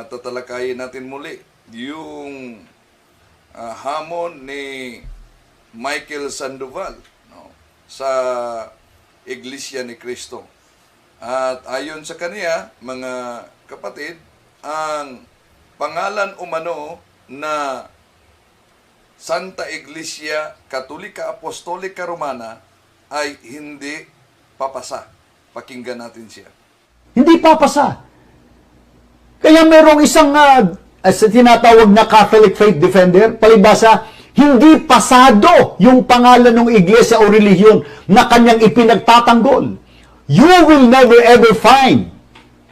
tatalakayin natin muli yung hamon ni Michael Sandoval, no, sa Iglesia ni Cristo. At ayon sa kaniya, mga kapatid, ang pangalan umano na Santa Iglesia Katolika Apostolika Romana ay hindi papasa. Pakinggan natin siya. Hindi papasa. Kaya merong isang tinatawag na Catholic Faith Defender, palibasa, hindi pasado yung pangalan ng iglesia o relihiyon na kanyang ipinagtatanggol. You will never ever find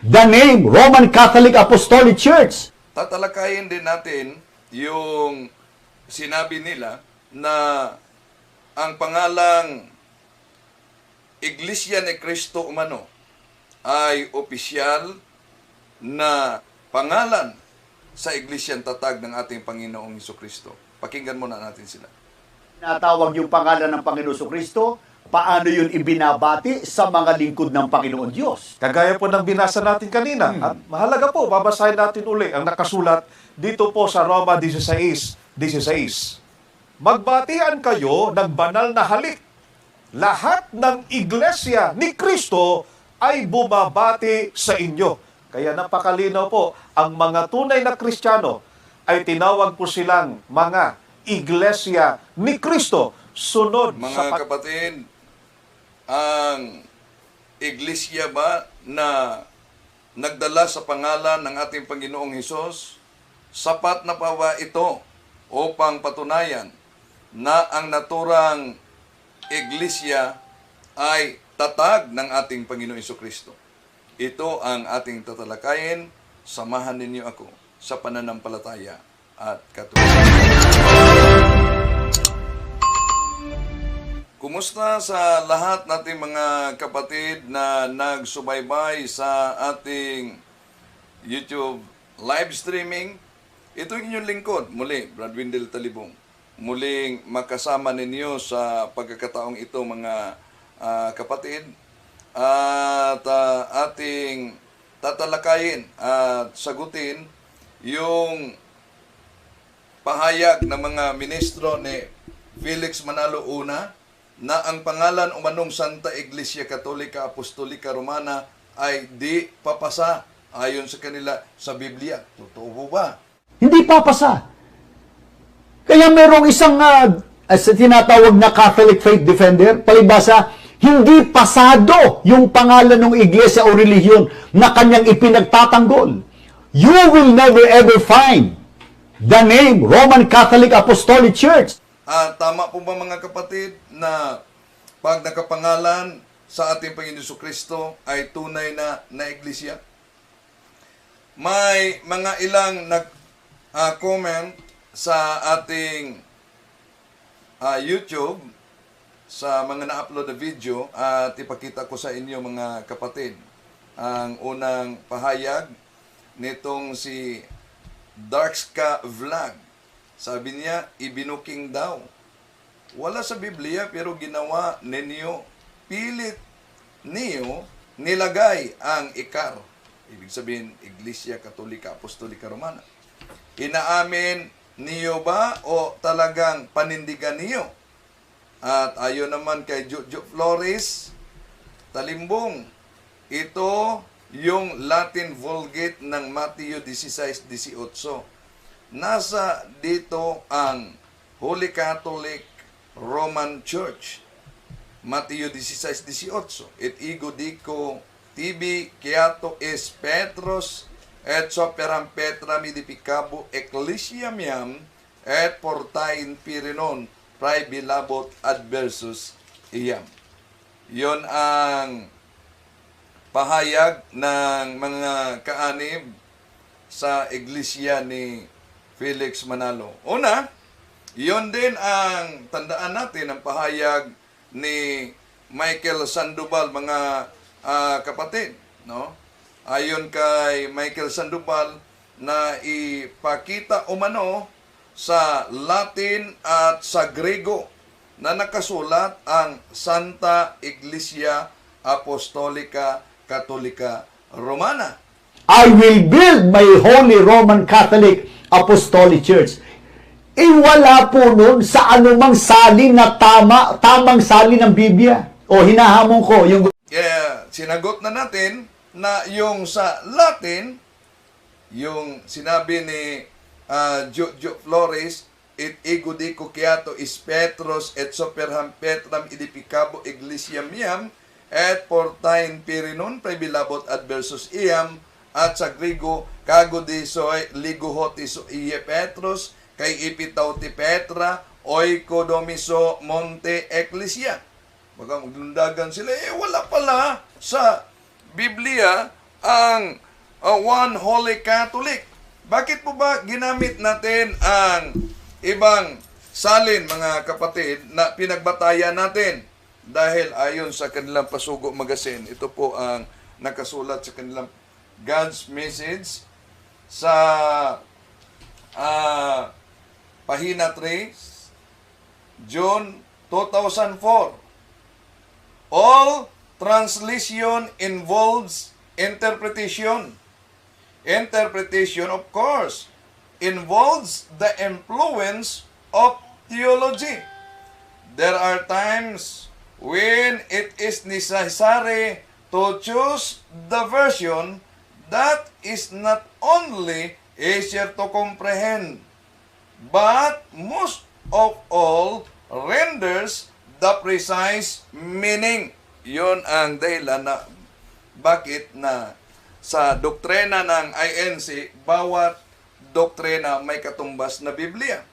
the name Roman Catholic Apostolic Church. Tatalakayin din natin yung sinabi nila na ang pangalang Iglesia ni Cristo umano ay opisyal na pangalan sa Iglesiang tatag ng ating Panginoong Hesukristo. Pakinggan muna natin sila. Natawag yung pangalan ng Panginoon Kristo, paano yun ibinabati sa mga lingkod ng Panginoon Diyos? Kagaya po ng binasa natin kanina. At mahalaga po, babasahin natin uli ang nakasulat dito po sa Roma 16:16. Magbatian kayo ng banal na halik. Lahat ng iglesia ni Kristo ay bumabati sa inyo. Kaya napakalinaw po, ang mga tunay na Kristiyano ay tinawag po silang mga iglesia ni Kristo. Sunod Mga kapatid, ang iglesia ba na nagdala sa pangalan ng ating Panginoong Hesus, sapat na pa ba ito upang patunayan na ang naturang iglesia ay tatag ng ating Panginoong Hesukristo? Ito ang ating tatalakayin. Samahan ninyo ako sa pananampalataya at katulisan. Kumusta sa lahat nating mga kapatid na nagsubaybay sa ating YouTube live streaming? Ito yung inyong lingkod. Muli, Brad Windel Talibong. Muling makasama ninyo sa pagkakataong ito, mga kapatid. At ating tatalakayin at sagutin yung pahayag ng mga ministro ni Felix Manalo una na ang pangalan umanong Santa Iglesia Katolika Apostolika Romana ay di papasa ayon sa kanila sa Biblia. Totoo ba? Hindi papasa. Kaya merong isang tinatawag na Catholic Faith Defender, palibasa, hindi pasado yung pangalan ng iglesia o relihiyon na kanyang ipinagtatanggol. You will never ever find the name Roman Catholic Apostolic Church. Tama po ba mga kapatid na pag nakapangalan sa ating Panginoon Jesucristo ay tunay na iglesia? May mga ilang nag-comment sa ating YouTube sa mga na-upload na video at ipakita ko sa inyo mga kapatid ang unang pahayag nitong si Darkska Vlog. Sabi niya, ibinuking daw. Wala sa Biblia pero ginawa ninyo, pilit niyo nilagay ang ikar. Ibig sabihin, Iglesia Katolika Apostolika Romana. Inaamin niyo ba o talagang panindigan niyo? At ayon naman kay Jojo Flores Talimbong, ito yung Latin Vulgate ng Mateo 16:18. Nasa dito ang Holy Catholic Roman Church. Mateo 16:18. Et ego dico tibi quiato es Petros et soperam Petra midipicabo ecclesiam iam et portain Pirinon prae bilabot adversus iam. Yon ang pahayag ng mga kaanib sa iglesia ni Felix Manalo. Una, yon din ang tandaan natin ang pahayag ni Michael Sandoval, mga kapatid, no? Ayon kay Michael Sandoval na ipakita umano sa Latin at sa Grego na nakasulat ang Santa Iglesia Apostolica Katolika Romana. I will build my Holy Roman Catholic Apostolic Church. Wala po nun sa anumang salin na tamang salin ng Biblia. O hinahamon ko, yung Kaya sinagot na natin na yung sa Latin, yung sinabi ni Joe Flores, it ego di cuciato is Petros et superham Petram edificabo ecclesiam iam et portain pirinon prebilabot adversus iam at sa Grigo kago di soy liguhotis iye Petros kay ipitaw ti Petra oiko domiso monte ecclesia. Baka maglundagan sila, wala pala sa Biblia ang One Holy Catholic. Bakit po ba ginamit natin ang ibang salin, mga kapatid, na pinagbatayan natin? Dahil ayon sa kanilang Pasugo Magazine, ito po ang nakasulat sa kanilang God's Message sa pahina 3, June 2004. All translation involves interpretation. Interpretation, of course, involves the influence of theology. There are times when it is necessary to choose the version that is not only easier to comprehend, but most of all renders the precise meaning. Yun ang dahilan na bakit na sa doktrina ng INC, bawat doktrina may katumbas na Biblia.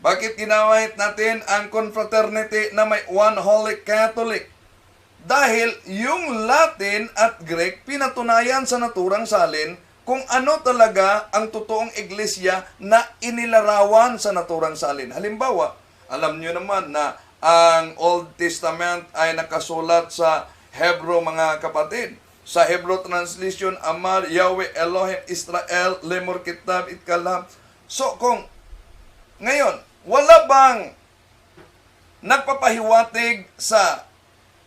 Bakit ginawahit natin ang confraternity na may One Holy Catholic? Dahil yung Latin at Greek pinatunayan sa naturang salin kung ano talaga ang totoong iglesia na inilarawan sa naturang salin. Halimbawa, alam nyo naman na ang Old Testament ay nakasulat sa Hebrew, mga kapatid. Sa Hebrew translation, Amar Yahweh Elohim Israel Lemor Kitab Itkalam. So kung ngayon, wala bang nagpapahiwatig sa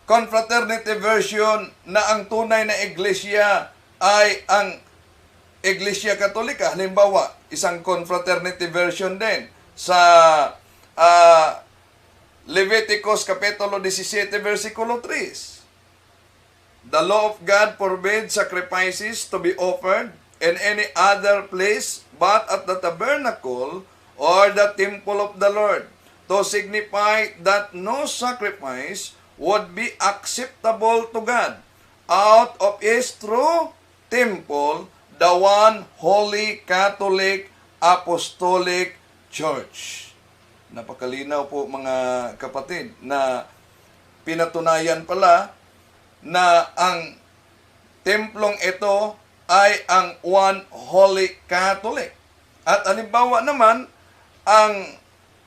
confraternity version na ang tunay na iglesia ay ang Iglesia Katolika? Halimbawa, isang confraternity version din sa Leviticus Kapitulo 17, versikulo 3. The law of God forbids sacrifices to be offered in any other place but at the tabernacle or the temple of the Lord, to signify that no sacrifice would be acceptable to God out of His true temple, the one Holy Catholic Apostolic Church. Napakalinaw po, mga kapatid, na pinatunayan pala na ang templong ito ay ang One Holy Catholic. At halimbawa naman, ang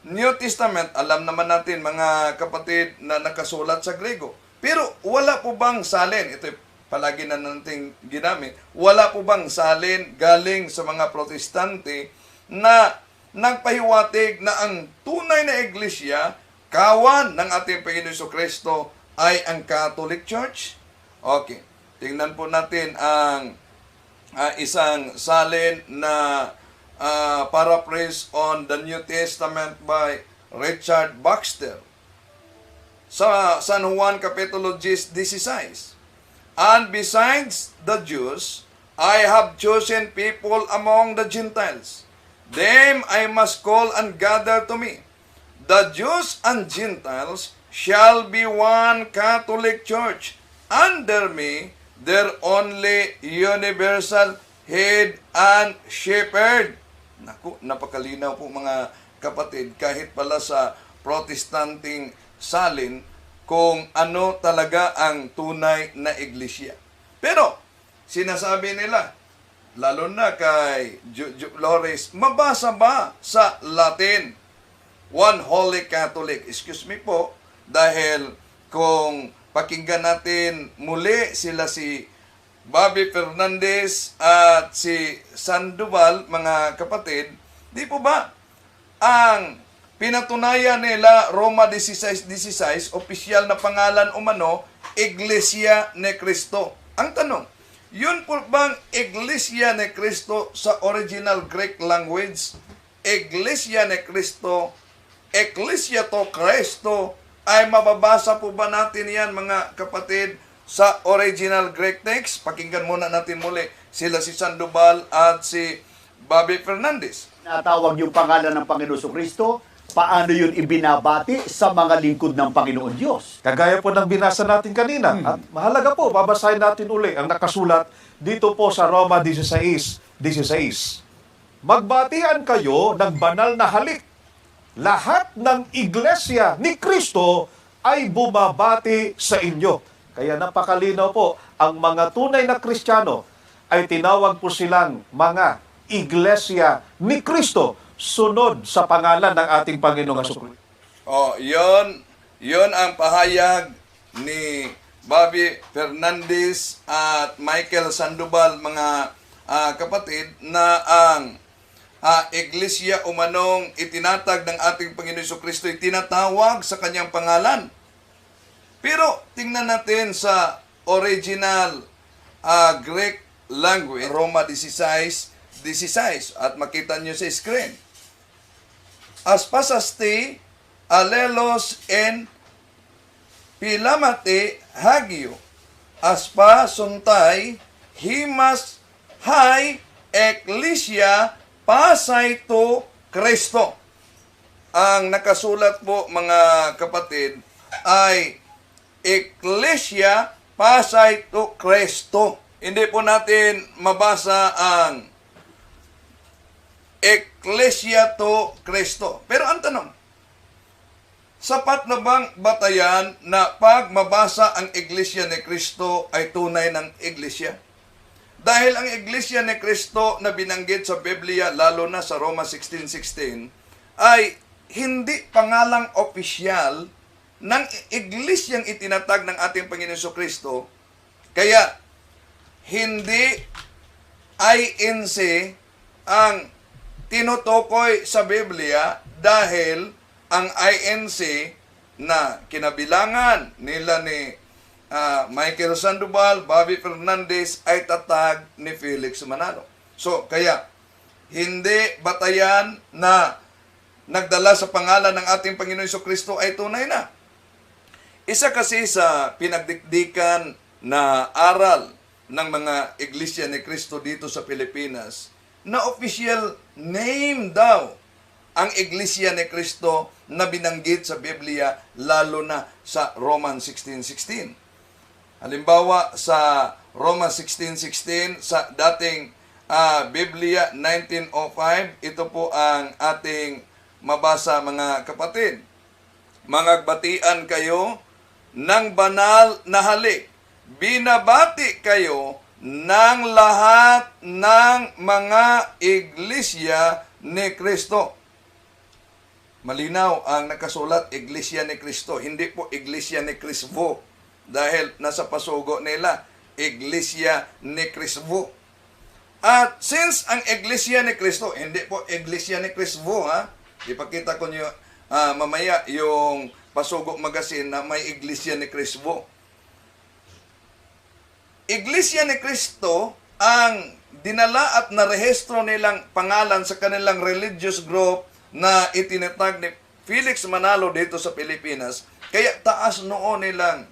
New Testament, alam naman natin, mga kapatid, na nakasulat sa Grego. Pero wala po bang salin? Ito palagi na natin ginamit. Wala po bang salin galing sa mga protestante na nagpahiwatig na ang tunay na iglesia, kawan ng ating Panginoon Jesucristo, ay ang Catholic Church? Okay. Tingnan po natin ang isang salin na paraphrase on the New Testament by Richard Baxter. Sa San Juan Kapitulo 16. And besides the Jews, I have chosen people among the Gentiles. Them I must call and gather to me. The Jews and Gentiles shall be one Catholic Church. Under me, their only universal head and shepherd. Naku, napakalinaw po, mga kapatid, kahit pala sa protestanting salin, kung ano talaga ang tunay na iglesia. Pero, sinasabi nila, lalo na kay Flores, mabasa ba sa Latin One Holy Catholic? Excuse me po, dahil kung pakinggan natin muli sila si Bobby Fernandez at si Sandoval, mga kapatid, di po ba ang pinatunayan nila Roma 16:16, opisyal na pangalan umano, Iglesia ni Cristo? Ang tanong, Yun po bang Iglesia ni Cristo sa original Greek language? Iglesia ni Cristo, Ecclesia to Cristo, ay mababasa po ba natin yan, mga kapatid, sa original Greek text? Pakinggan muna natin muli sila si Sandoval at si Bobby Fernandez. Natawag yung pangalan ng Panginoon Kristo, paano yun ibinabati sa mga lingkod ng Panginoon Diyos? Kagaya po ng binasa natin kanina. At mahalaga po, babasahin natin uli ang nakasulat dito po sa Roma 16:16. Magbatian kayo ng banal na halik. Lahat ng iglesia ni Kristo ay bumabati sa inyo. Kaya napakalinaw po, ang mga tunay na Kristiyano ay tinawag po silang mga iglesia ni Kristo, sunod sa pangalan ng ating Panginoong Hesus. Oh, yon ang pahayag ni Bobby Fernandez at Michael Sandoval, mga kapatid, na ang iglesia umanong itinatag ng ating Panginoon Jesucristo ay tinatawag sa kanyang pangalan. Pero tingnan natin sa original Greek language, Roma 16:16, at makita nyo sa screen. Aspasasti, alelos en pilamate hagio, aspa suntay, himas hay eklesia pasay to Kristo. Ang nakasulat po, mga kapatid, ay Eklesia pasay to Kristo. Hindi po natin mabasa ang Eklesia to Kristo. Pero ang tanong, sapat na bang batayan na pag mabasa ang Iglesia ni Kristo ay tunay ng Iglesia? Dahil ang Iglesia ni Kristo na binanggit sa Biblia, lalo na sa Roma 16:16, ay hindi pangalang opisyal ng Iglesyang itinatag ng ating Panginoon Jesucristo. Kaya, hindi INC ang tinutukoy sa Biblia dahil ang INC na kinabilangan nila ni Michael Sandoval, Bobby Fernandez ay tatag ni Felix Manalo. So, kaya, hindi batayan na nagdala sa pangalan ng ating Panginoon Jesucristo ay tunay na. Isa kasi sa pinagdikdikan na aral ng mga Iglesia ni Cristo dito sa Pilipinas, na official name daw ang Iglesia ni Cristo na binanggit sa Biblia, lalo na sa Roman 16:16. Halimbawa, sa Roma 16:16, sa dating Biblia 1905, ito po ang ating mabasa, mga kapatid. Mangagbatian kayo ng banal na halik. Binabati kayo ng lahat ng mga iglesia ni Kristo. Malinaw ang nakasulat, Iglesia ni Kristo, hindi po Iglesia ni Cristo. Dahil nasa pasugo nila, Iglesia ni Cristo. At since ang Iglesia ni Kristo, hindi po Iglesia ni Cristo, ipakita ko nyo mamaya yung Pasugo Magazine na may Iglesia ni Cristo. Iglesia ni Cristo ang dinala at narehistro nilang pangalan sa kanilang religious group na itinatag ni Felix Manalo dito sa Pilipinas. Kaya taas noon nilang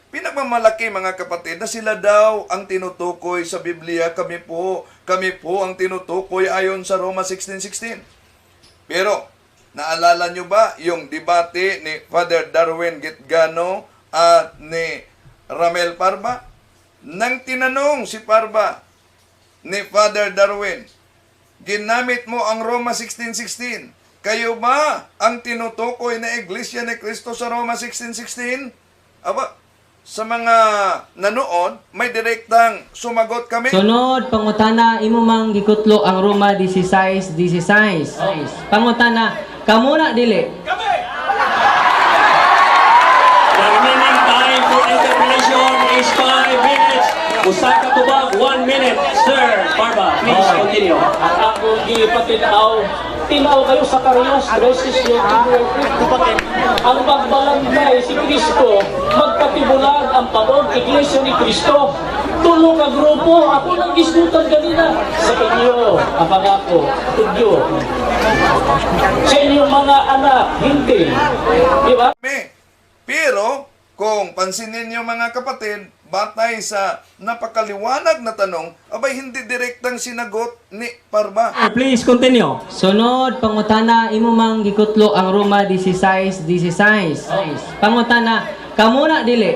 pinagmamalaki, mga kapatid, na sila daw ang tinutukoy sa Biblia. Kami po ang tinutukoy ayon sa Roma 16:16. Pero, naalala nyo ba yung debate ni Father Darwin Gitgano at ni Ramel Parba? Nang tinanong si Parba ni Father Darwin, ginamit mo ang Roma 16:16. Kayo ba ang tinutukoy na Iglesia ni Cristo sa Roma 16:16? Aba, sa mga nanood, may direktang sumagot kami. Sunod, pangutana, imo mang gikutlo ang Roma 16:16. Pangutana, kamo na dili. The remaining time for interpolation is 5 minutes. Usa ka tubag, 1 minute. Sir Barba, please continue. Ang akong tinaw kayo sa Karios, Resis yung ang pagbalangkay si Kristo, magpatibulag ang pagod Iglesia ni Kristo. Tulong ka grupo, ako nang gisgutan kanina. Sa inyo, ang pangako, tudyo. Sa inyong mga anak, hindi. Di ba? Pero, kung pansinin niyo mga kapatid, batay sa napakaliwanag na tanong, abay hindi direktang sinagot ni Parba. Please continue. Sunod, pangutana, imo mang gikutlo ang Roma 16:16. Pangutana, kamuna dili.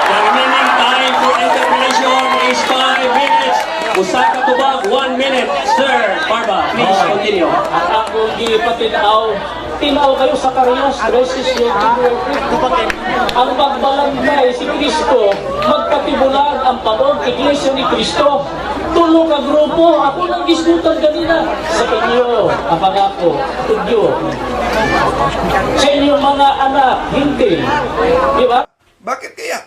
The remaining time for interpellation is 5 minutes. Usa ka tubag, 1 minute. Sir Barba, please continue. Ang akong gipatinaw, tinaw kayo sa Karios, Resis yung ang pagbalangkay si Kristo, magpatibulag ang pagod iglesia ni Kristo. Tulong ka grupo, ako nang gisgutan kanina. Sa inyo, ang pangako, tudyo. Sa inyong mga anak, hindi. Di ba? Bakit kaya?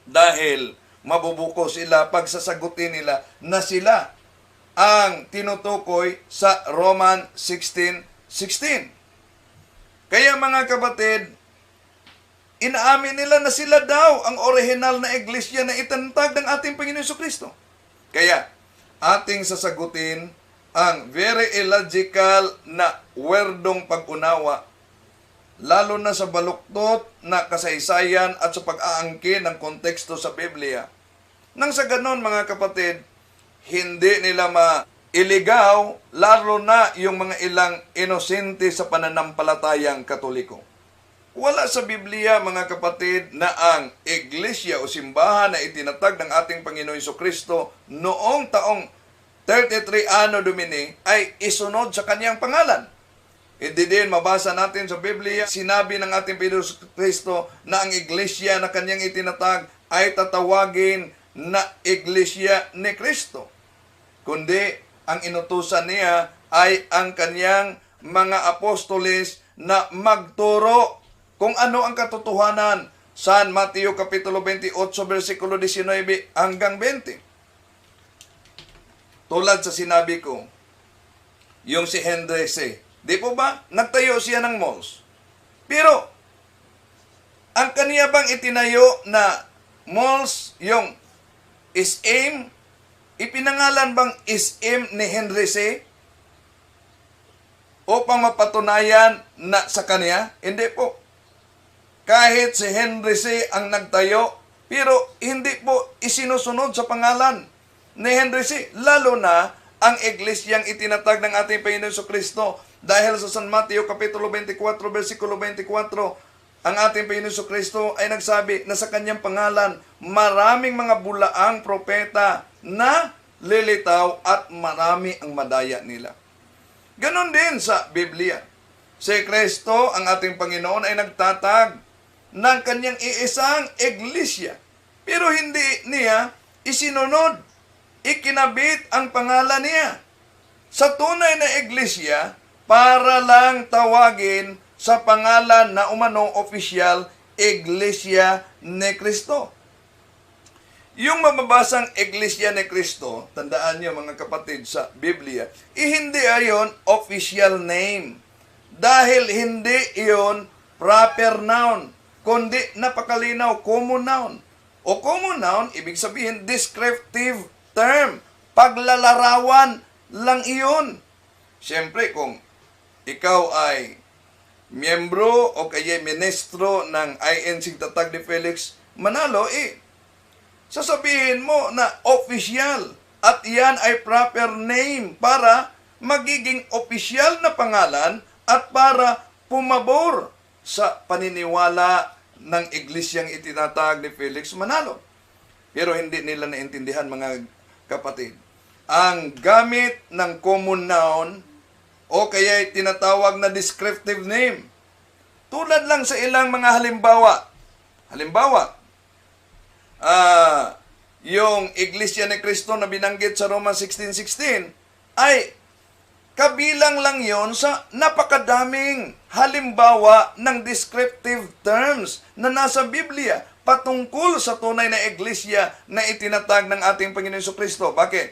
Dahil mabubuko sila pag sasagutin nila na sila ang tinutukoy sa Roman 16:16. Kaya mga kapatid, inaamin nila na sila daw ang orihinal na iglesia na itinatag ng ating Panginoon Jesucristo. Kaya, ating sasagutin ang very illogical na werdong pag-unawa, lalo na sa baluktot na kasaysayan at sa pag-aangkin ng konteksto sa Biblia. Nang sa ganon mga kapatid, hindi nila mailigaw, lalo na yung mga ilang inosente sa pananampalatayang Katoliko. Wala sa Biblia, mga kapatid, na ang iglesia o simbahan na itinatag ng ating Panginoon Jesucristo noong taong 33 Anno Domini ay isunod sa kanyang pangalan. Hindi din mabasa natin sa Biblia, sinabi ng ating Panginoon Jesucristo na ang iglesia na kanyang itinatag ay tatawagin na iglesia ni Kristo. Kundi ang inutusan niya ay ang kanyang mga apostoles na magturo kung ano ang katotohanan. San Mateo Kapitulo 28, versikulo 19 hanggang 20. Tulad sa sinabi ko, yung si Henry C. Di po ba? Nagtayo siya ng malls. Pero, ang kaniya bang itinayo na malls, yung SM, ipinangalan bang SM ni Henry C. upang mapatunayan na sa kanya? Hindi po. Kahit si Henry C. ang nagtayo, pero hindi po isinusunod sa pangalan ni Henry C. Lalo na ang iglesyang itinatag ng ating Panginoon Jesucristo. Dahil sa San Mateo Kapitulo 24, versikulo 24, ang ating Panginoon Jesucristo ay nagsabi na sa kanyang pangalan, maraming mga bulaang propeta na lilitaw at marami ang madaya nila. Ganon din sa Biblia. Si Kristo, ang ating Panginoon, ay nagtatag ng kanyang iisang iglesia. Pero hindi niya isinunod, ikinabit ang pangalan niya sa tunay na iglesia para lang tawagin sa pangalan na umanong opisyal, Iglesia ni Kristo. Yung mababasang Iglesia ni Kristo, tandaan niyo mga kapatid sa Biblia, hindi ayon official name. Dahil hindi iyon proper noun, kundi napakalinaw, common noun. O common noun, ibig sabihin descriptive term. Paglalarawan lang iyon. Siyempre, kung ikaw ay miyembro o kaya ministro ng INC Tatag ni Felix Manalo, sasabihin mo na official at yan ay proper name para magiging official na pangalan at para pumabor sa paniniwala ng iglesyang itinatag ni Felix Manalo. Pero hindi nila naintindihan mga kapatid. Ang gamit ng common noun o kaya tinatawag na descriptive name. Tulad lang sa ilang mga halimbawa. Yung Iglesia ni Cristo na binanggit sa Roma 16:16 ay kabilang lang yon sa napakadaming halimbawa ng descriptive terms na nasa Biblia patungkol sa tunay na iglesia na itinatag ng ating Panginoon Jesucristo. Bakit?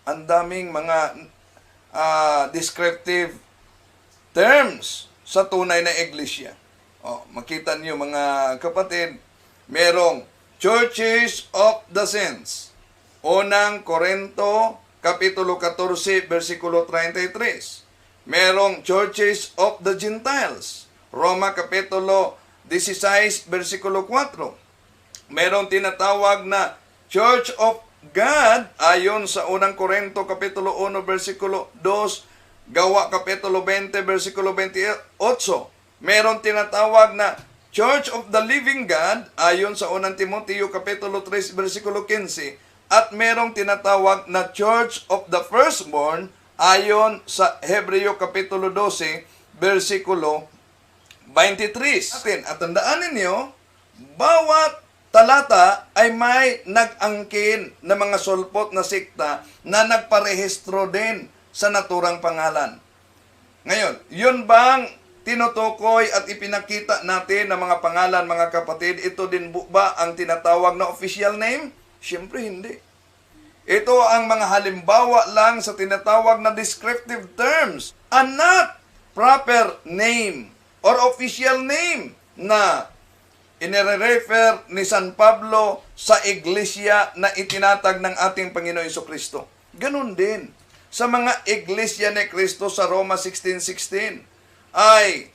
Ang daming mga descriptive terms sa tunay na iglesia. Makita niyo mga kapatid, Merong Churches of the Saints. Unang Korinto, Kapitulo 14, versikulo 33. Merong Churches of the Gentiles. Roma, Kapitulo 16, versikulo 4. Merong tinatawag na Church of God, ayon sa unang Korinto, Kapitulo 1, versikulo 2, Gawa, Kapitulo 20, versikulo 28. Merong tinatawag na Church of the Living God, ayon sa unang Timoteo, Kapitulo 3, versikulo 15. At merong tinatawag na Church of the Firstborn, ayon sa Hebreo, Kapitulo 12, versikulo 23. At tandaan ninyo, bawat talata ay may nag-angkin na mga sulpot na sikta na nagparehistro din sa naturang pangalan. Ngayon, yun bang tinutukoy at ipinakita natin ng mga pangalan, mga kapatid? Ito din ba ang tinatawag na official name? Siyempre hindi. Ito ang mga halimbawa lang sa tinatawag na descriptive terms and not proper name or official name na inirefer ni San Pablo sa iglesia na itinatag ng ating Panginoon Jesucristo. Ganun din sa mga iglesia ni Kristo sa Roma 16:16 ay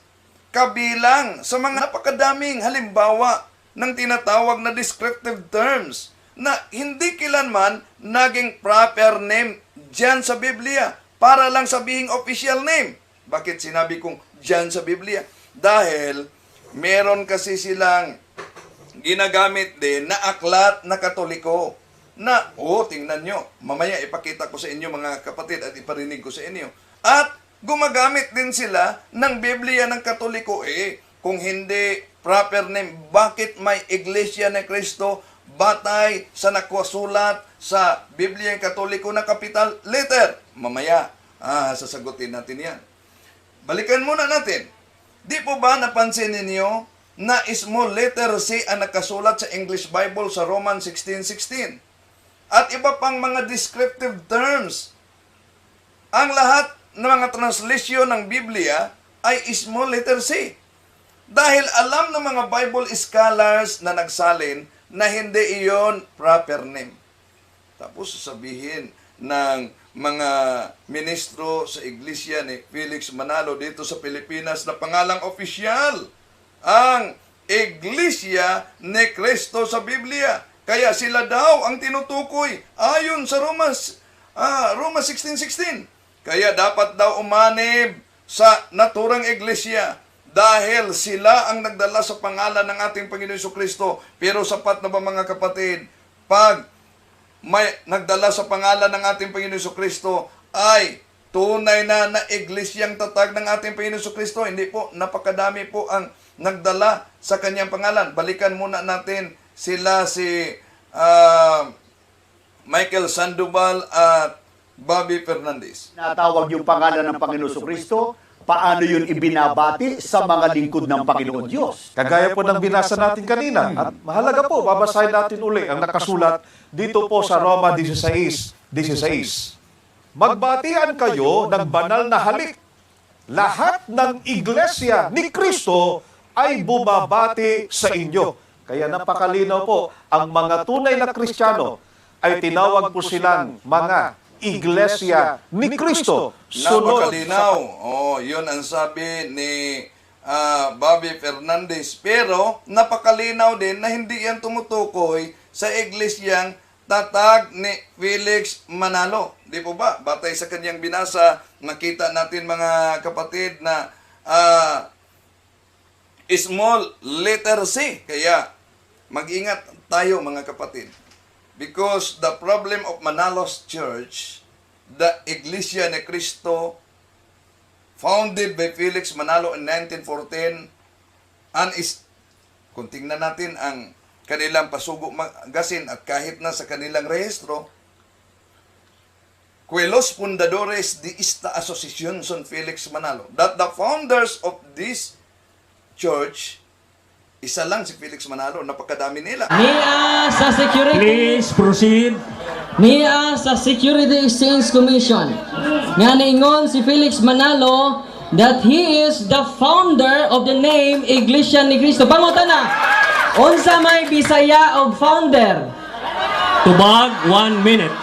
kabilang sa mga napakadaming halimbawa ng tinatawag na descriptive terms na hindi kilanman naging proper name dyan sa Biblia para lang sabihing official name. Bakit sinabi kong dyan sa Biblia? Dahil meron kasi silang ginagamit din na aklat na Katoliko na, tingnan nyo, mamaya ipakita ko sa inyo mga kapatid at iparinig ko sa inyo. At gumagamit din sila ng Biblia ng Katoliko. Kung hindi proper name, bakit may Iglesia ni Cristo batay sa nakasulat sa Biblia ng Katoliko na capital letter? Mamaya, sasagutin natin yan. Balikan muna natin. Di po ba napansin ninyo na small letter C ang nakasulat sa English Bible sa Romans 16:16? At iba pang mga descriptive terms. Ang lahat ng mga translation ng Biblia ay small letter C. Dahil alam ng mga Bible scholars na nagsalin na hindi iyon proper name. Tapos sasabihin ng mga ministro sa iglesia ni Felix Manalo dito sa Pilipinas na pangalang opisyal ang Iglesia ni Cristo sa Biblia. Kaya sila daw ang tinutukoy ayon sa Roma 16:16. Kaya dapat daw umanib sa naturang iglesia dahil sila ang nagdala sa pangalan ng ating Panginoon Jesucristo. Pero sapat na ba mga kapatid, pag may nagdala sa pangalan ng ating Panginoon Jesucristo ay tunay na iglesyang tatag ng ating Panginoon Jesucristo? Hindi po, napakadami po ang nagdala sa kanyang pangalan. Balikan muna natin sila si Michael Sandoval at Bobby Fernandez. Natawag yung pangalan ng Panginoon Jesucristo, paano yun ibinabati sa mga lingkod ng Panginoon Diyos? Kagaya po ng binasa natin kanina. At mahalaga po, babasahin natin uli ang nakasulat dito po sa Roma 16:16. Magbatian kayo ng banal na halik. Lahat ng iglesia ni Kristo ay bumabati sa inyo. Kaya napakalinaw po, ang mga tunay na Kristiyano ay tinawag po silang mga iglesia ni Kristo. Napakalinaw. Yun ang sabi ni Bobby Fernandez. Pero napakalinaw din na hindi yan tumutukoy sa iglesyang tatag ni Felix Manalo. Di po ba? Batay sa kanyang binasa, nakita natin mga kapatid na small letter C. Kaya mag-ingat tayo mga kapatid. Because the problem of Manalos Church, the Iglesia ni Cristo, founded by Felix Manalo in 1914, and kung tingnan natin ang kanilang pasugo magasin at kahit na sa kanilang rehistro, Los Fundadores de esta Asociación son Felix Manalo, that the founders of this church, isa lang si Felix Manalo, napakadami nila. Niya sa Security. Please proceed. Niya sa Security Exchange Commission. Nga naingon si Felix Manalo that he is the founder of the name Iglesia ni Cristo. Pangutan na! Unsa may Bisaya og founder? Tubag, 1 minute.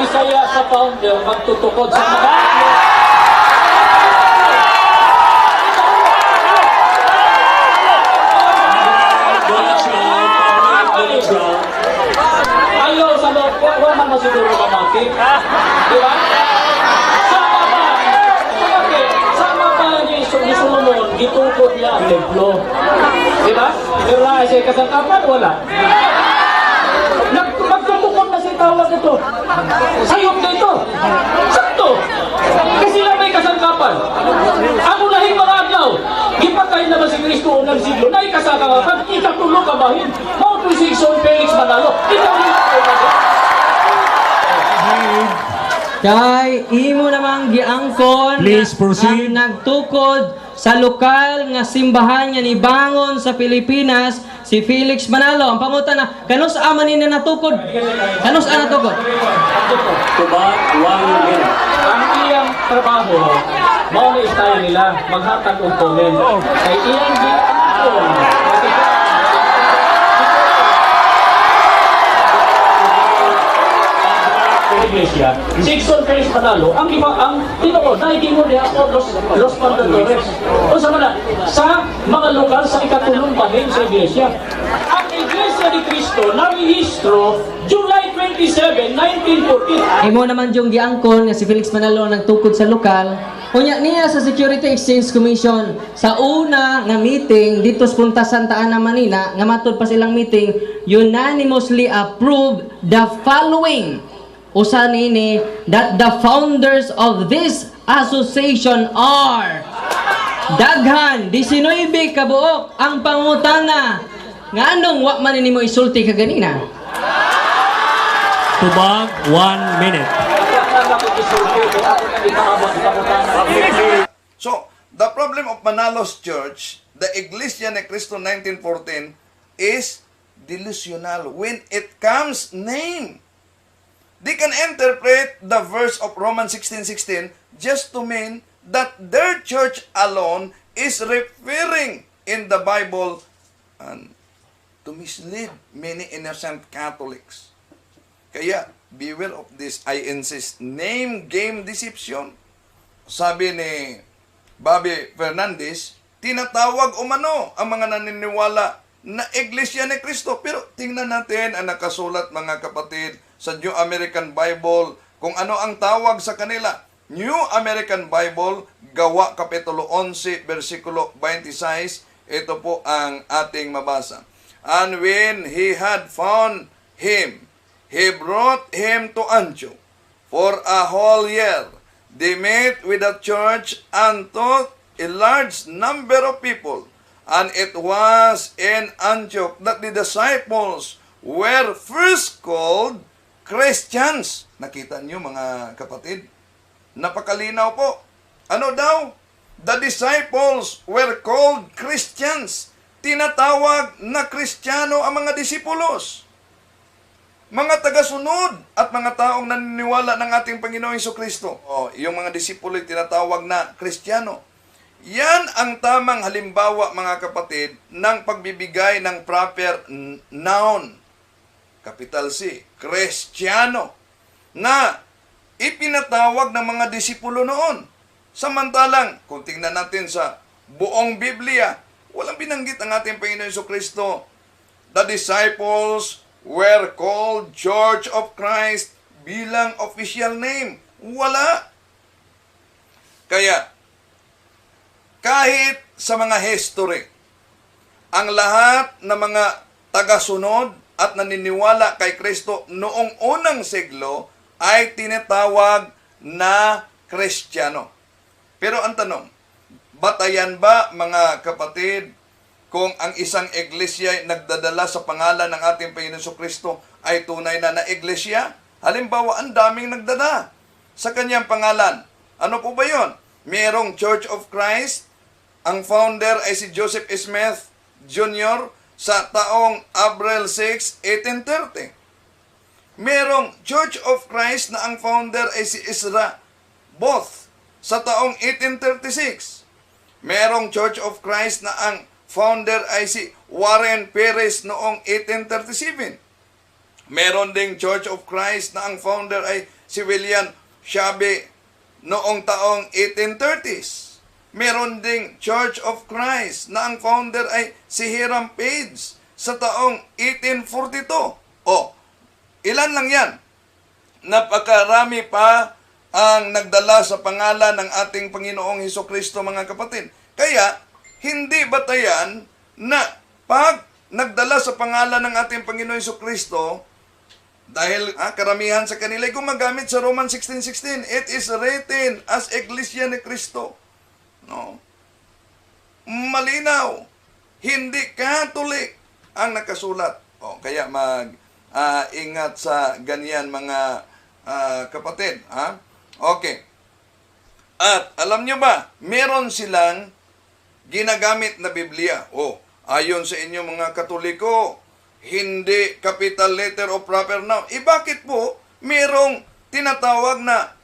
Bisaya sa founder, magtutukod sa mga... Ayaw sa loob, wala man masiguro ka mati. Di ba? Sama pa ni Solomon, gitukod niya ang templo. Di ba? Pero na siya kasangkapan, wala. Magtutukod na siya tawag ito. Sayop na ito. Sakto. Kasi lang may kasangkapan. Ang unahing mga adlaw, gipatay naman si Kristo unang siglo, na ikasangkapan, ikatulong kabahin. Mount Jason Felix Manalo. Ikaw yung Kay imo namang giangkon Please proceed. ang nagtukod sa lokal nga simbahan nga nibangon sa Pilipinas si Felix Manalo. Ang pangutan na kanus aman ni natukod. Kanus ana tukod? Tubag, 1 minute. ang iyang trabaho, mao na style nila, maghatag og comment. Kay iyang giangkon. Iglesia, Jason Felix Manalo, ang tinuod na igingon niya ako Los Pantadores. O sa mana, sa mga lokal sa ikatulong bahin sa Iglesia. Ang Iglesia ni Cristo narehistro July 27, 1914. Imo naman yung giangkon nga si Felix Manalo nagtukod sa lokal. Unya niya sa Security Exchange Commission sa una nga meeting dito sa Punta Santa Ana, Manila, nga matod pa silang meeting, unanimously approved the following. Usa nini that the founders of this association are daghan 19 kabuok. Ang pangutana nga anong wa man nimo isulti ka ganina? Tubag, 1 minute. So, the problem of Manalos Church, the Iglesia ni Cristo 1914, is delusional when it comes name. They can interpret the verse of Romans 16:16 just to mean that their church alone is referring in the Bible and to mislead many innocent Catholics. Kaya, beware of this, I insist, name game deception. Sabi ni Bobby Fernandez, tinatawag umano ang mga naniniwala na Iglesia ni Cristo. Pero tingnan natin ang nakasulat, mga kapatid, sa New American Bible, kung ano ang tawag sa kanila. New American Bible, Gawa Kapitulo 11, versikulo 26, ito po ang ating mabasa. And when he had found him, he brought him to Antioch. For a whole year, they met with the church and taught a large number of people. And it was in Antioch that the disciples were first called Christians. Nakita niyo, mga kapatid? Napakalinaw po. Ano daw? The disciples were called Christians. Tinatawag na Kristiyano ang mga disipulos. Mga tagasunod at mga taong naniniwala ng ating Panginoong Jesucristo. Yung mga disipulo tinatawag na Kristiyano. Yan ang tamang halimbawa, mga kapatid, ng pagbibigay ng proper noun. Capital C, Kristiyano, na ipinatawag ng mga disipulo noon. Samantalang, kung tingnan natin sa buong Biblia, walang binanggit ang ating Panginoon Jesucristo. The disciples were called Church of Christ bilang official name. Wala. Kaya, kahit sa mga history, ang lahat ng mga tagasunod at naniniwala kay Kristo noong unang siglo ay tinatawag na Kristiyano. Pero ang tanong, batayan ba, mga kapatid, kung ang isang iglesia ay nagdadala sa pangalan ng ating Panginoon Jesucristo ay tunay na iglesia? Halimbawa, ang daming nagdala sa kanyang pangalan. Ano po ba yon? Merong Church of Christ, ang founder ay si Joseph Smith Jr., sa taong April 6, 1830. Merong Church of Christ na ang founder ay si Ezra Both sa taong 1836. Merong Church of Christ na ang founder ay si Warren Perez noong 1837. Meron ding Church of Christ na ang founder ay si William Shabe noong taong 1830s. Meron ding Church of Christ na ang founder ay si Hiram Page sa taong 1842. O, ilan lang yan? Napakarami pa ang nagdala sa pangalan ng ating Panginoong Hesukristo, mga kapatid. Kaya, hindi batayan na pag nagdala sa pangalan ng ating Panginoong Hesukristo, dahil karamihan sa kanila ay gumagamit sa Roman 16:16, it is written as Iglesia ni Cristo. No? Malinaw, hindi Catholic ang nakasulat. O, kaya ingat sa ganyan, mga kapatid. Ha? Okay. At alam nyo ba, meron silang ginagamit na Biblia. O, ayon sa inyo mga Katoliko, hindi capital letter o proper noun. Bakit po merong tinatawag na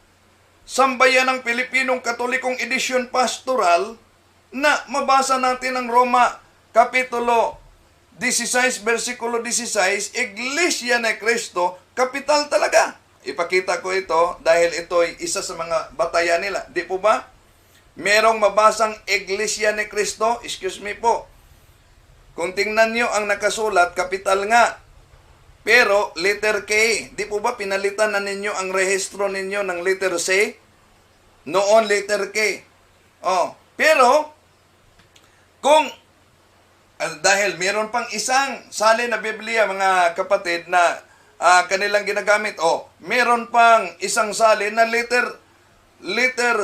Sambayan ng Pilipinong Katolikong Edisyon Pastoral na mabasa natin ang Roma Kapitulo 16, versikulo 16, Iglesia ni Cristo, kapital talaga. Ipakita ko ito dahil ito'y isa sa mga batayan nila. Di po ba? Merong mabasang Iglesia ni Cristo, excuse me po, kung tingnan nyo ang nakasulat, kapital nga. Pero, letter K. Di po ba pinalitan na ninyo ang rehistro ninyo ng letter C? Noon, letter K. Oh, pero, kung, dahil meron pang isang salin na Biblia, mga kapatid, na kanilang ginagamit. Oh, meron pang isang salin na letter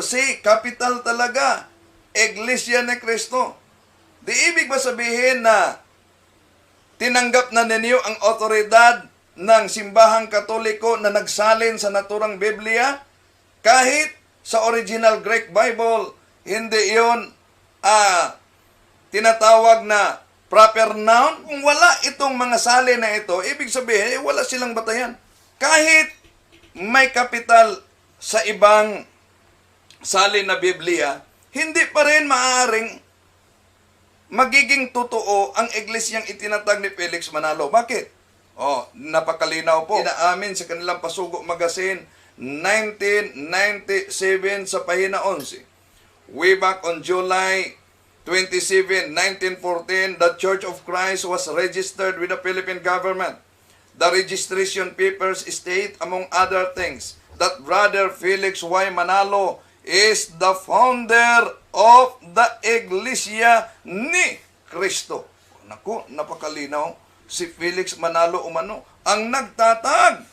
C, kapital talaga. Iglesia ni Cristo. Di ibig ba sabihin na tinanggap na ninyo ang otoridad ng simbahang Katoliko na nagsalin sa naturang Biblia? Kahit sa original Greek Bible, hindi yun tinatawag na proper noun. Kung wala itong mga salin na ito, ibig sabihin, wala silang batayan. Kahit may kapital sa ibang salin na Biblia, hindi pa rin maaaring magiging totoo ang iglesyang itinatag ni Felix Manalo. Bakit? Oh, napakalinaw po. Inaamin sa kanilang Pasugo Magazine 1997 sa pahina 11. Way back on July 27, 1914, the Church of Christ was registered with the Philippine government. The registration papers state, among other things, that Brother Felix Y. Manalo is the founder of the Iglesia ni Cristo. Naku, napakalinaw. Si Felix Manalo umano ang nagtatag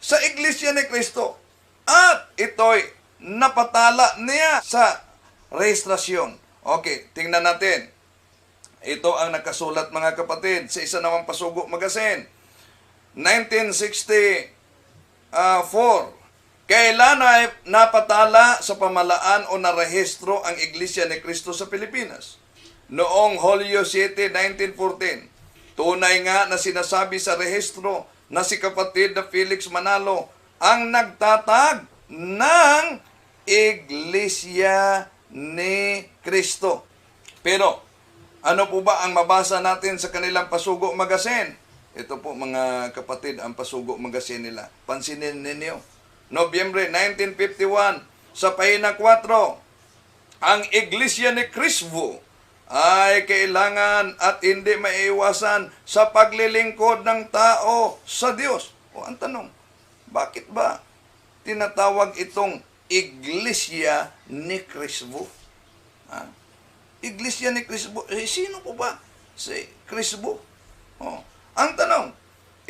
sa Iglesia ni Cristo. At ito'y napatala niya sa rehistrasyon. Okay, tingnan natin. Ito ang nakasulat, mga kapatid, sa isa namang Pasugo Magazine. 1964. Kailan na napatala sa pamalaan o narehistro ang Iglesia ni Cristo sa Pilipinas? Noong Hulyo 7, 1914. Tunay nga na sinasabi sa rehistro na si kapatid na Felix Manalo ang nagtatag ng Iglesia ni Cristo. Pero, ano po ba ang mabasa natin sa kanilang Pasugo Magazine? Ito po, mga kapatid, ang Pasugo Magazine nila. Pansinin ninyo. Nobyembre 1951, sa pahina 4, ang Iglesia ni Cristo ay kailangan at hindi maiiwasan sa paglilingkod ng tao sa Diyos. O ang tanong, bakit ba tinatawag itong Iglesia ni Cristo? Iglesia ni Cristo. Sino po ba si Cristo? Ang tanong,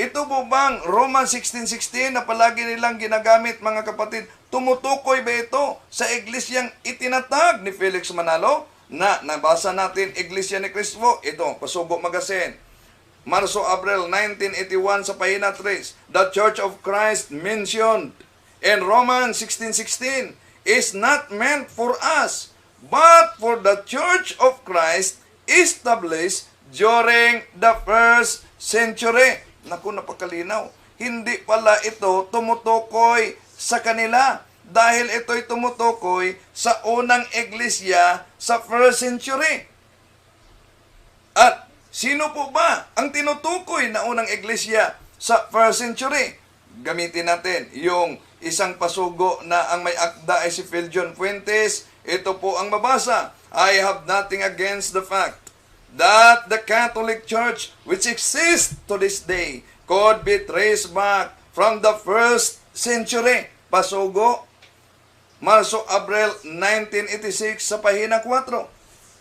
ito po bang Roman 16:16 na palagi nilang ginagamit, mga kapatid? Tumutukoy ba ito sa iglesyang itinatag ni Felix Manalo? Na nabasa natin, Iglesia ni Cristo. Ito, Pasugo Magazine. Marso-Abril 1981 sa pahina 3. The Church of Christ mentioned in Romans 16:16 is not meant for us, but for the Church of Christ established during the first century. Naku, napakalinaw. Hindi pala ito tumutukoy sa kanila dahil ito'y tumutukoy sa unang iglesia sa first century. At sino po ba ang tinutukoy na unang iglesia sa first century? Gamitin natin yung isang pasugo na ang may akda ay si Phil John Fuentes. Ito po ang mabasa. I have nothing against the fact that the Catholic Church, which exists to this day, could be traced back from the first century. Pasugo, Marso, Abril 1986 sa pahina 4.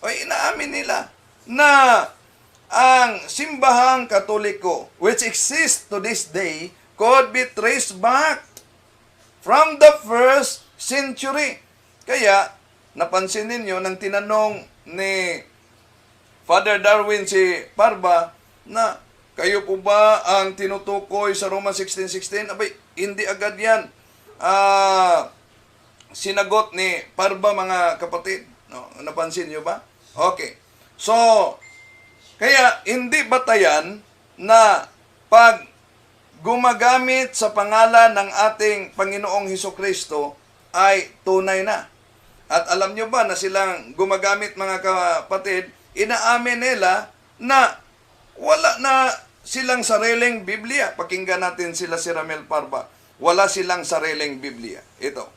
O inaamin nila na ang simbahang Katoliko, which exists to this day, could be traced back from the first century. Kaya, napansin ninyo nang tinanong ni Father Darwin si Parba na kayo po ba ang tinutukoy sa Roma 16:16? Abay, hindi agad yan. Sinagot ni Parba, mga kapatid. No, napansin nyo ba? Okay. So, kaya hindi batayan na pag gumagamit sa pangalan ng ating Panginoong Hesukristo ay tunay na. At alam nyo ba na silang gumagamit, mga kapatid, inaamin nila na wala na silang sariling Biblia. Pakinggan natin sila si Ramel Parba. Wala silang sariling Biblia. Ito.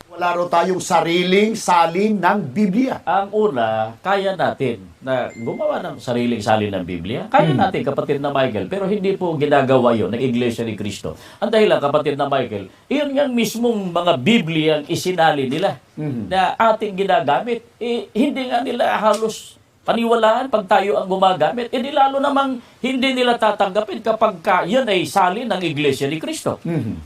Wala raw tayong sariling salin ng Biblia. Ang una, kaya natin na gumawa ng sariling salin ng Biblia. Kaya natin, kapatid na Michael, pero hindi po ginagawa yon ng Iglesia ni Cristo. Ang dahilan, kapatid na Michael, iyon yung mismong mga Biblia ang isinali nila na ating ginagamit. Hindi nga nila halos paniwalaan pag tayo ang gumagamit. Di lalo namang hindi nila tatanggapin kapag yan ay salin ng Iglesia ni Cristo.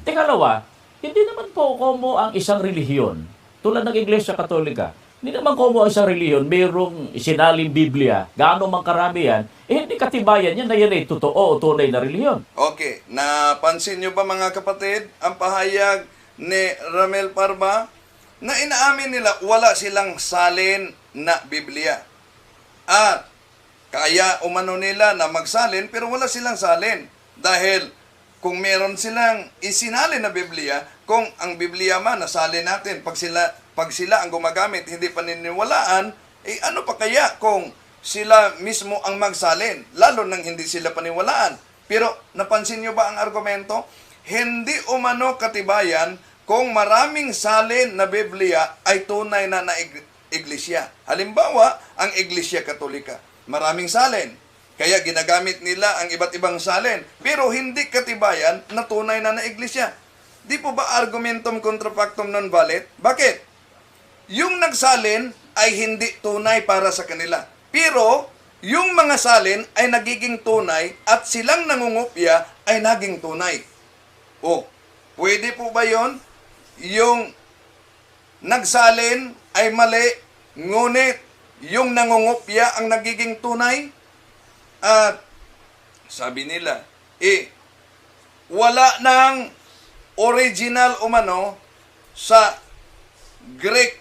Tingalawa, hindi naman po komo ang isang relihiyon, tulad ng Iglesia Katolika, hindi naman komo ang isang relihiyon, mayroong sinaling Biblia, gaano mang karami yan, hindi katibayan yan na yan ay totoo o tunay na relihiyon. Okay, napansin nyo ba, mga kapatid, ang pahayag ni Ramel Parba na inaamin nila wala silang salin na Biblia. At kaya umano nila na magsalin pero wala silang salin. Dahil kung meron silang isinalin na Biblia, kung ang Biblia man nasalin natin, pag sila ang gumagamit, hindi paniniwalaan, ano pa kaya kung sila mismo ang magsalin, lalo nang hindi sila paniwalaan. Pero napansin nyo ba ang argumento? Hindi umano katibayan kung maraming salin na Biblia ay tunay na iglesia. Halimbawa, ang Iglesia Katolika, maraming salin. Kaya ginagamit nila ang iba't ibang salin. Pero hindi katibayan na tunay na iglesia. Di po ba argumentum contra factum non valet? Bakit? Yung nagsalin ay hindi tunay para sa kanila. Pero yung mga salin ay nagiging tunay at silang nangungupya ay naging tunay. O, pwede po ba yon? Yung nagsalin ay mali, ngunit yung nangungupya ang nagiging tunay? At sabi nila, wala nang original umano sa Greek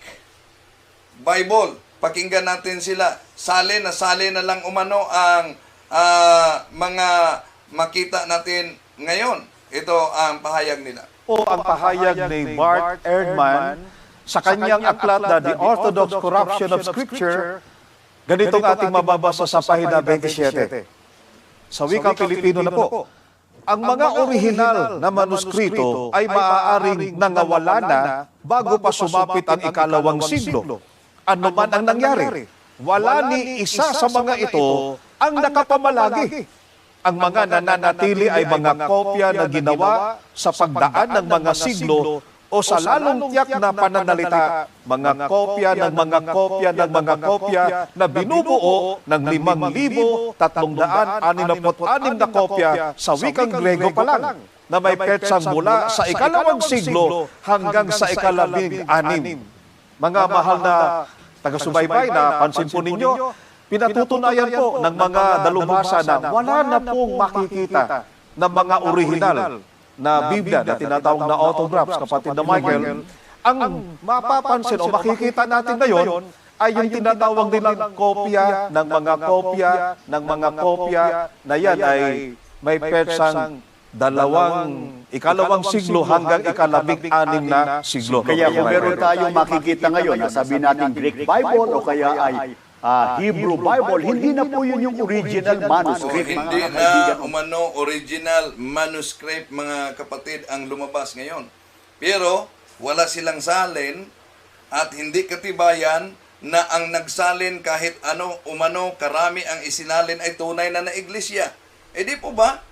Bible. Pakinggan natin sila. Salin na lang umano ang mga makita natin ngayon. Ito ang pahayag nila. O ang pahayag ni Bart Ehrman sa kanyang aklat na The Orthodox Corruption of Scripture. Ganitong ating mababasa sa pahina 27. Sa wikang Pilipino na po, ang mga orihinal na manuskrito ay maaaring nangawala na bago pa sumapit ang ikalawang siglo. Ano man ang nangyari, wala ni isa sa mga ito ang nakapamalagi. Ang mga nananatili ay mga kopya na ginawa sa pagdaan ng mga siglo o sa lalong tiyak na pananalita, mga kopya ng mga kopya ng mga kopya na binubuo ng 5,366 na kopya sa wikang Grego pa lang, na may petsang mula sa ikalawang siglo hanggang sa ika-16. Mga mahal na taga-subaybay, na pansin po ninyo, pinatutunayan po ng mga dalubhasa na wala na pong makikita ng mga orihinal na Biblia na tinatawag na autographs, kapatid na Michael. Ang mapapansin o makikita natin ngayon ay yung tinatawag nilang kopya ng mga kopya ng mga kopya na yan ay may petsang ikalawang siglo hanggang ika-16 na siglo. Kaya kung meron tayong makikita ngayon na sabi natin Greek Bible o kaya ay Hebrew Bible, hindi na po yun yung original So, manuscript, hindi mga na kaibigan. umano original manuscript, mga kapatid, ang lumabas ngayon. Pero wala silang salin at hindi katibayan na ang nagsalin kahit ano umano karami ang isinalin ay tunay na iglesia. Eh di po ba?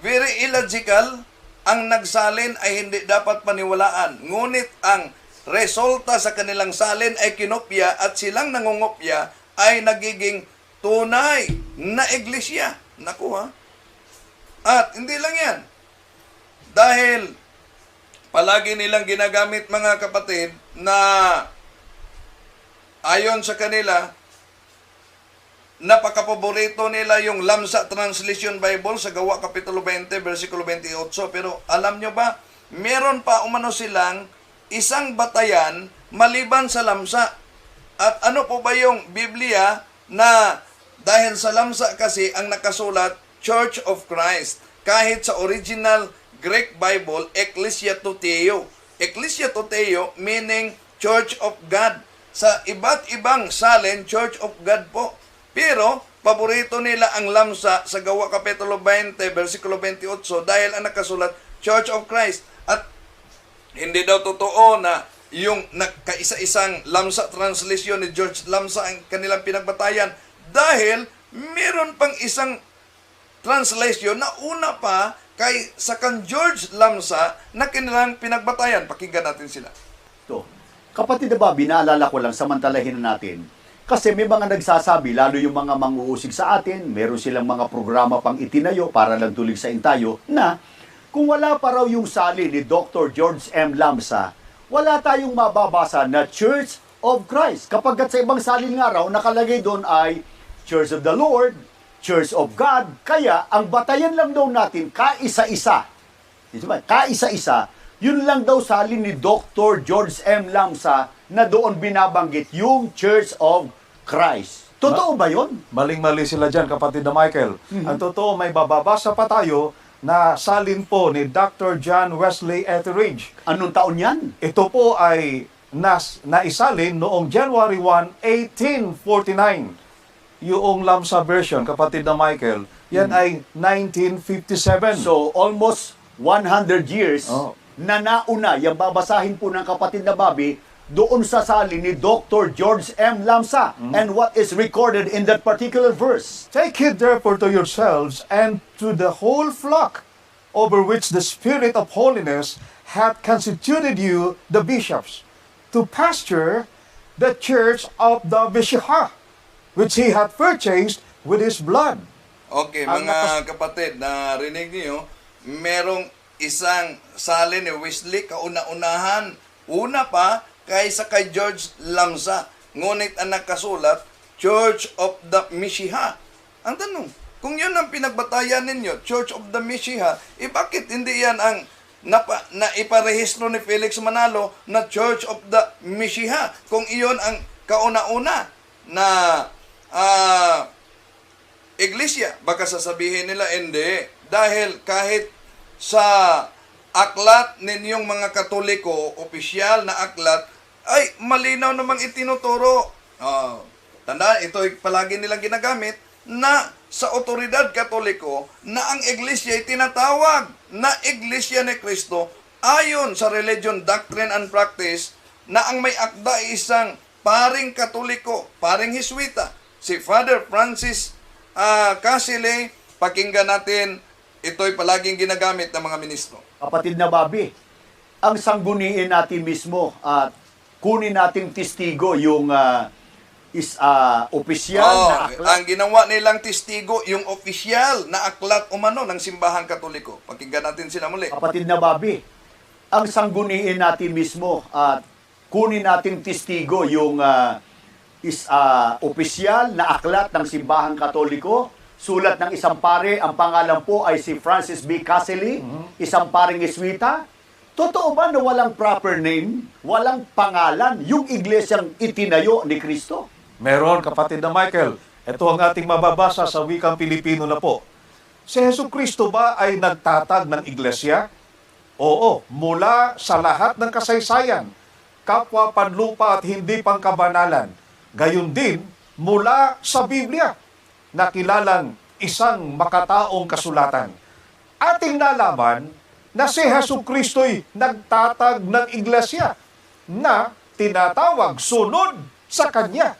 Very illogical, ang nagsalin ay hindi dapat paniwalaan. Ngunit ang resulta sa kanilang salin ay kinopya at silang nangungopya ay nagiging tunay na iglesia. Naku ha? At hindi lang yan. Dahil palagi nilang ginagamit, mga kapatid, na ayon sa kanila, napakapaborito nila yung Lamsa Translation Bible sa Gawa Kapitulo 20, versikulo 28. Pero alam nyo ba, meron pa umano silang isang batayan maliban sa Lamsa. At ano po ba yung Biblia na dahil sa Lamsa kasi ang nakasulat, Church of Christ. Kahit sa original Greek Bible, Ecclesia Toteo. Ecclesia Toteo meaning Church of God. Sa iba't ibang salin, Church of God po. Pero, paborito nila ang Lamsa sa Gawa Kapitulo 20, versikulo 28 dahil ang nakasulat, Church of Christ. At hindi daw totoo na yung kaisa-isang Lamsa translation ni George Lamsa ang kanilang pinagbatayan dahil meron pang isang translation na una pa kay sa kan George Lamsa na kanilang pinagbatayan. Pakinggan natin sila. To. Kapatid na Bobby, naalala ko lang, samantalahin na natin. Kasi may mga nagsasabi, lalo yung mga manguusig sa atin, meron silang mga programa pang itinayo para lang tulig sa intayo, na kung wala pa raw yung sali ni Dr. George M. Lamsa, wala tayong mababasa na Church of Christ. Kapag sa ibang salin nga raw, nakalagay doon ay Church of the Lord, Church of God. Kaya, ang batayan lang daw natin, kaisa-isa. Kaisa-isa, yun lang daw salin ni Dr. George M. Lamsa na doon binabanggit yung Church of Christ. Totoo ba yun? Maling-mali sila dyan, kapatid na Michael. Ang totoo, may bababasa pa tayo na salin po ni Dr. John Wesley Etheridge. Anong taon yan? Ito po ay naisalin noong January 1, 1849. Yung Lamsa version, kapatid na Michael, yan ay 1957. So, almost 100 years Oh. na nauna, yung babasahin po ng kapatid na Bobby, doon sa salin ni Dr. George M. Lamsa. And what is recorded in that particular verse? Take heed therefore to yourselves and to the whole flock, over which the Spirit of holiness hath constituted you the bishops, to pasture the church of the Messiah, which he hath purchased with his blood. Okay, Ang mga kapatid, narinig niyo, merong isang salin ni Wesley, kauna-unahan, una pa kaysa kay George Lamsa. Ngunit ang nakasulat, Church of the Messiah. Ang tanong, kung yun ang pinagbatayan ninyo, Church of the Messiah, bakit hindi yan ang iparehistro ni Felix Manalo na Church of the Messiah? Kung iyon ang kauna-una na iglesia, baka sasabihin nila, hindi. Dahil kahit sa aklat ninyong mga Katoliko, opisyal na aklat, ay malinaw namang itinuturo. Tandaan, ito palagi nilang ginagamit na sa otoridad Katoliko na ang iglesia ay tinatawag na Iglesia ni Cristo ayon sa Religion, Doctrine and Practice na ang may akda ay isang paring Katoliko, paring Hiswita, si Father Francis Casile. Pakinggan natin, ito'y palaging ginagamit ng mga ministro. Kapatid na Bobby, ang sangguniin natin mismo at kunin nating testigo yung opisyal na aklat. Ang ginawa nilang testigo, yung opisyal na aklat umano ng Simbahang Katoliko. Pakinggan natin sila muli. Kapatid na Bobby, ang sangguniin natin mismo at kunin nating testigo yung opisyal na aklat ng Simbahang Katoliko. Sulat ng isang pare, ang pangalan po ay si Francis B. Casile, isang paring Jesuita. Totoo ba na walang proper name, walang pangalan, yung iglesyang itinayo ni Kristo? Meron, kapatid na Michael. Ito ang ating mababasa sa wikang Pilipino na po. Si Jesucristo ba ay nagtatag ng iglesia? Oo, mula sa lahat ng kasaysayan, kapwa panlupa at hindi pangkabanalan. gayon din mula sa Biblia na kilalang isang makataong kasulatan. Ating nalaman na si Jesucristo'y nagtatag ng iglesia na tinatawag sunod sa Kanya,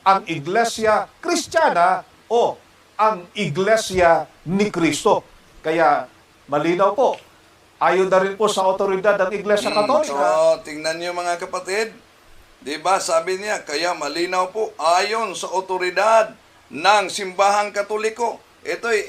ang Iglesia Kristiyana o ang Iglesia ni Kristo. Kaya malinaw po, ayon na rin po sa otoridad ng Iglesia Katolika. So, tingnan niyo mga kapatid. Diba, sabi niya, kaya malinaw po, ayon sa otoridad ng simbahang Katoliko. Ito'y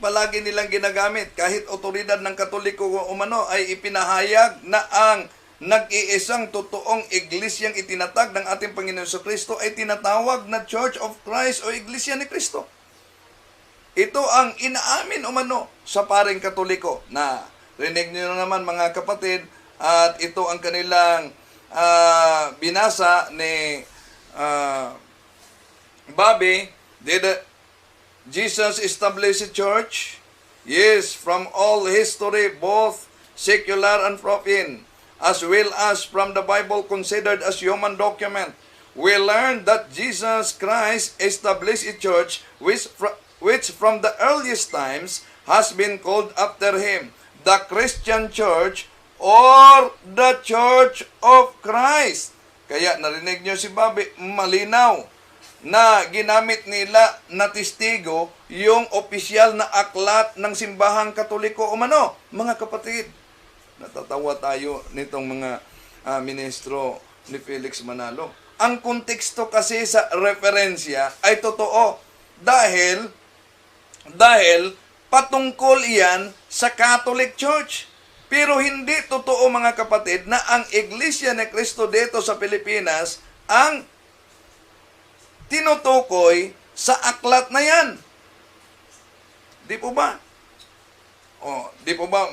palagi nilang ginagamit. Kahit otoridad ng Katoliko umano ay ipinahayag na ang nag-iisang totoong iglesyang itinatag ng ating Panginoon sa Kristo ay tinatawag na Church of Christ o Iglesia ni Kristo. Ito ang inaamin umano sa paring Katoliko na rinig niyo naman mga kapatid, at ito ang kanilang binasa ni Bobby. Did Jesus establish a church? Yes, from all history, both secular and profane, as well as from the Bible considered as human document, we learn that Jesus Christ established a church which from the earliest times has been called after him, the Christian Church or the Church of Christ. Kaya narinig nyo si Bobby, malinaw na ginamit nila na testigo yung opisyal na aklat ng simbahang Katoliko umano. Mga kapatid, natatawa tayo nitong mga ministro ni Felix Manalo. Ang konteksto kasi sa referensya ay totoo dahil patungkol iyan sa Catholic Church. Pero hindi totoo mga kapatid na ang Iglesia ni Cristo dito sa Pilipinas ang tinutukoy sa aklat na yan. Di po ba? Di po ba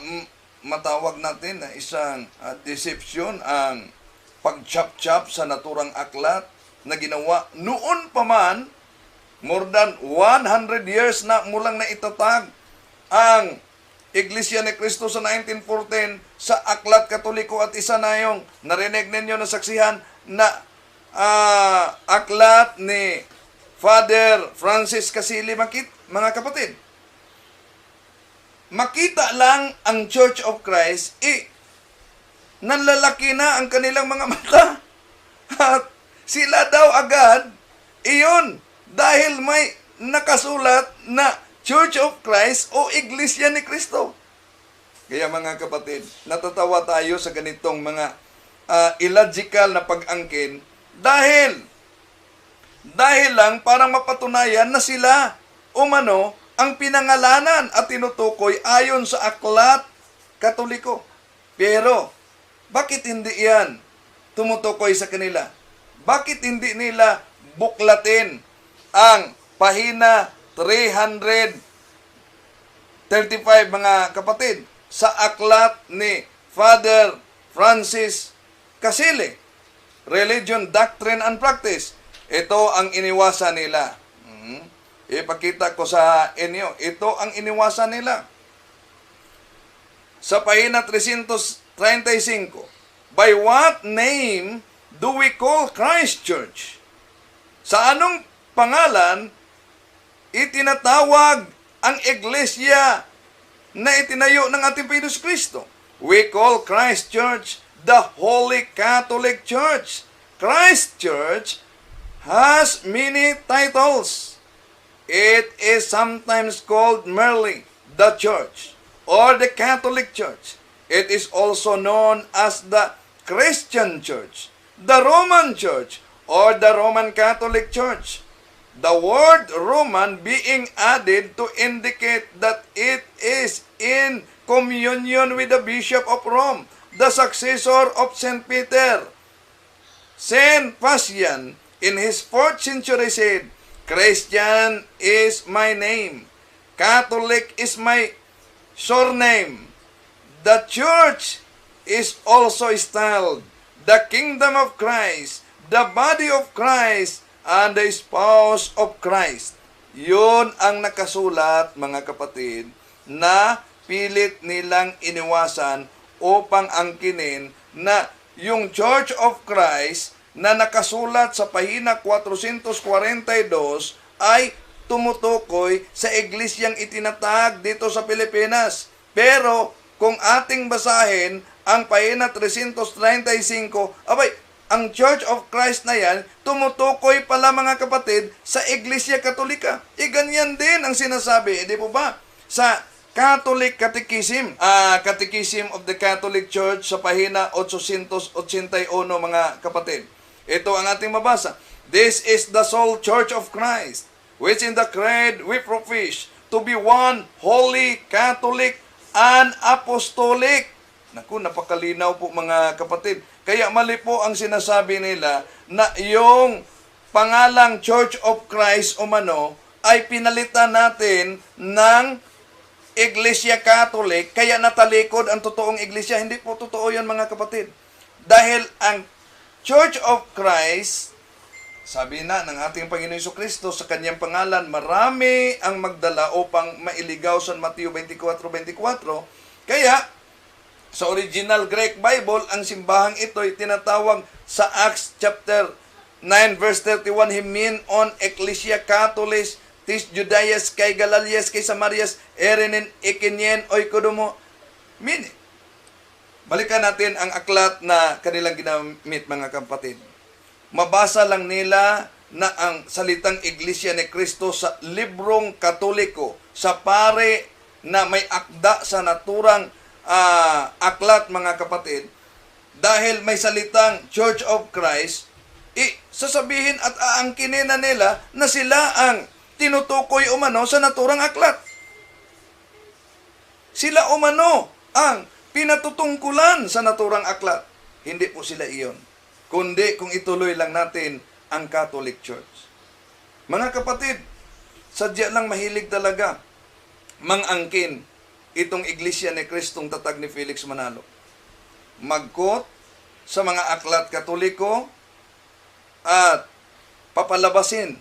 matawag natin na isang deception ang pag-chop-chop sa naturang aklat na ginawa noon pa man, more than 100 years na mulang naitatag ang Iglesia ni Cristo sa 1914 sa Aklat Katoliko, at isa na yung narinig ninyo na saksihan na aklat ni Father Francis Casili. Mga kapatid, makita lang ang Church of Christ, nanlalaki na ang kanilang mga mata. At sila daw agad, iyon, dahil may nakasulat na Church of Christ o Iglesia ni Cristo. Kaya mga kapatid, natatawa tayo sa ganitong mga illogical na pag-angkin dahil lang parang mapatunayan na sila umano ang pinangalanan at tinutukoy ayon sa aklat Katoliko. Pero, bakit hindi yan tumutukoy sa kanila? Bakit hindi nila buklatin ang pahina 335 mga kapatid sa aklat ni Father Francis Casili, Religion, Doctrine and Practice? Ito ang iniwasan nila. Ipakita ko sa inyo. Ito ang iniwasan nila. Sa pahina 335, by what name do we call Christ Church? Sa anong pangalan itinatawag ang iglesia na itinayo ng ating Panginoon Kristo? We call Christ Church the Holy Catholic Church. Christ Church has many titles. It is sometimes called merely the Church or the Catholic Church. It is also known as the Christian Church, the Roman Church, or the Roman Catholic Church. The word Roman being added to indicate that it is in communion with the Bishop of Rome, the successor of St. Peter. St. Pacian, in his 4th century said, Christian is my name, Catholic is my surname. The Church is also styled the Kingdom of Christ, the body of Christ, and the spouse of Christ. Yun ang nakasulat, mga kapatid, na pilit nilang iniwasan upang angkinin na yung Church of Christ na nakasulat sa pahina 442 ay tumutukoy sa iglesyang itinatag dito sa Pilipinas. Pero kung ating basahin ang pahina 335, abay, ang Church of Christ na yan, tumutukoy pala mga kapatid sa Iglesia Katolika. Ganyan din ang sinasabi, di po ba? Sa Catholic Catechism, Catechism of the Catholic Church sa pahina 881 mga kapatid. Ito ang ating mabasa. This is the sole Church of Christ, which in the creed we profess to be one, holy, Catholic, and apostolic. Naku, napakalinaw po mga kapatid. Kaya mali po ang sinasabi nila na yung pangalang Church of Christ umano ay pinalitan natin ng Iglesia Catholic, kaya natalikod ang totoong iglesia. Hindi po totoo yan mga kapatid. Dahil ang Church of Christ, sabi na ng ating Panginoon Jesucristo sa kanyang pangalan, marami ang magdala upang mailigaw sa Mateo 24:24. Kaya, sa original Greek Bible, ang simbahang ito ay tinatawag sa Acts chapter 9 verse 31, Himion Ecclesia Catholis, tis Judaias kay Galalias kay Samarias, erenen ikinyen oikodomo. Meaning, balikan natin ang aklat na kanilang ginamit mga kapatid. Mabasa lang nila na ang salitang Iglesia ni Cristo sa librong Katoliko, sa pare na may akda sa naturang aklat mga kapatid, dahil may salitang Church of Christ, sasabihin at aangkinin na nila na sila ang tinutukoy umano sa naturang aklat. Sila umano ang pinatutungkulan sa naturang aklat. Hindi po sila iyon. Kundi kung ituloy lang natin ang Catholic Church. Mga kapatid, sadya lang mahilig talaga mangangkin itong Iglesia ni Kristong tatag ni Felix Manalo. Magkot sa mga aklat Katoliko at papalabasin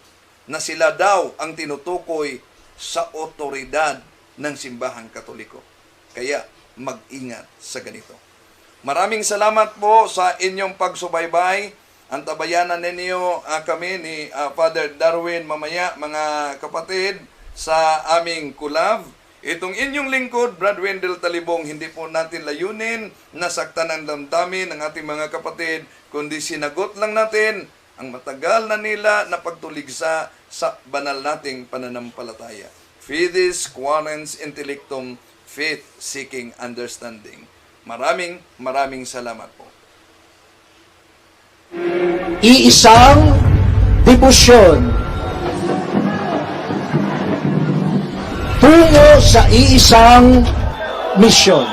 na sila daw ang tinutukoy sa otoridad ng simbahang Katoliko. Kaya mag-ingat sa ganito. Maraming salamat po sa inyong pagsubaybay. Antabayanan ninyo kami ni Father Darwin mamaya mga kapatid sa aming kulab. Itong inyong lingkod, Brad Wendell Talibong, hindi po natin layunin na saktan ang damdamin ng ating mga kapatid, kundi sinagot lang natin ang matagal na nila na pagtuligsa sa banal nating pananampalataya. Fides quaerens intellectum, faith seeking understanding. Maraming salamat po. Iisang debosyon tungo sa iisang misyon.